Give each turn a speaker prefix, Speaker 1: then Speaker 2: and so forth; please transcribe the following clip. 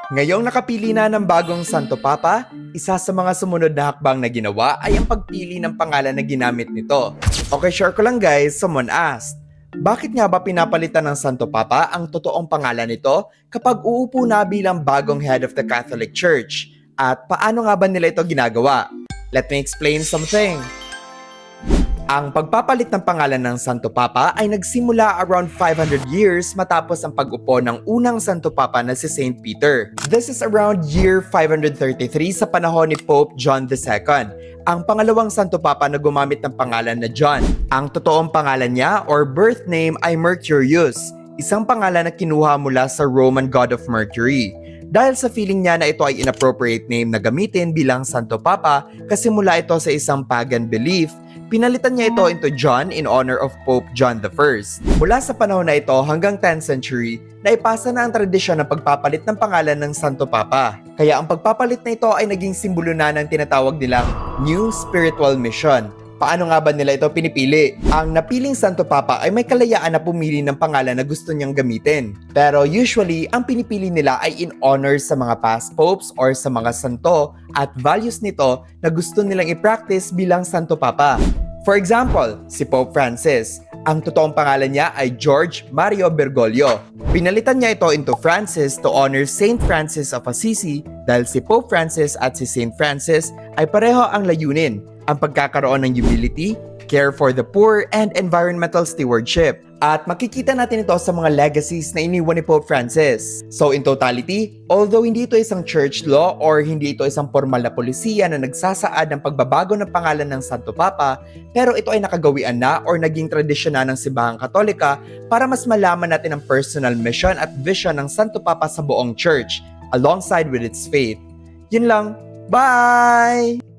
Speaker 1: Ngayong nakapili na ng bagong Santo Papa, isa sa mga sumunod na hakbang na ginawa ay ang pagpili ng pangalan na ginamit nito. Okay, share ko lang guys, someone asked, bakit nga ba pinapalitan ng Santo Papa ang totoong pangalan nito kapag uupo na bilang bagong head of the Catholic Church? At paano nga ba nila ito ginagawa? Let me explain something. Ang pagpapalit ng pangalan ng Santo Papa ay nagsimula around 500 years matapos ang pag-upo ng unang Santo Papa na si Saint Peter. This is around year 533 sa panahon ni Pope John II, ang pangalawang Santo Papa na gumamit ng pangalan na John. Ang totoong pangalan niya or birth name ay Mercurius, isang pangalan na kinuha mula sa Roman god of Mercury. Dahil sa feeling niya na ito ay inappropriate name na gamitin bilang Santo Papa kasi mula ito sa isang pagan belief, pinalitan niya ito into John in honor of Pope John I. Mula sa panahon na ito hanggang 10th century, naipasa na ang tradisyon ng pagpapalit ng pangalan ng Santo Papa. Kaya ang pagpapalit na ito ay naging simbolo na ng tinatawag nilang New Spiritual Mission. Paano nga ba nila ito pinipili? Ang napiling Santo Papa ay may kalayaan na pumili ng pangalan na gusto niyang gamitin. Pero usually, ang pinipili nila ay in honor sa mga past popes or sa mga santo at values nito na gusto nilang i-practice bilang Santo Papa. For example, si Pope Francis. Ang totoong pangalan niya ay George Mario Bergoglio. Pinalitan niya ito into Francis to honor Saint Francis of Assisi dahil si Pope Francis at si Saint Francis ay pareho ang layunin, ang pagkakaroon ng humility, care for the poor, and environmental stewardship. At makikita natin ito sa mga legacies na iniwan ni Pope Francis. So in totality, although hindi ito isang church law or hindi ito isang formal na polisiya na nagsasaad ng pagbabago ng pangalan ng Santo Papa, pero ito ay nakagawian na or naging tradisyon na ng Simbahang Katolika para mas malaman natin ang personal mission at vision ng Santo Papa sa buong church, alongside with its faith. Yun lang. Bye!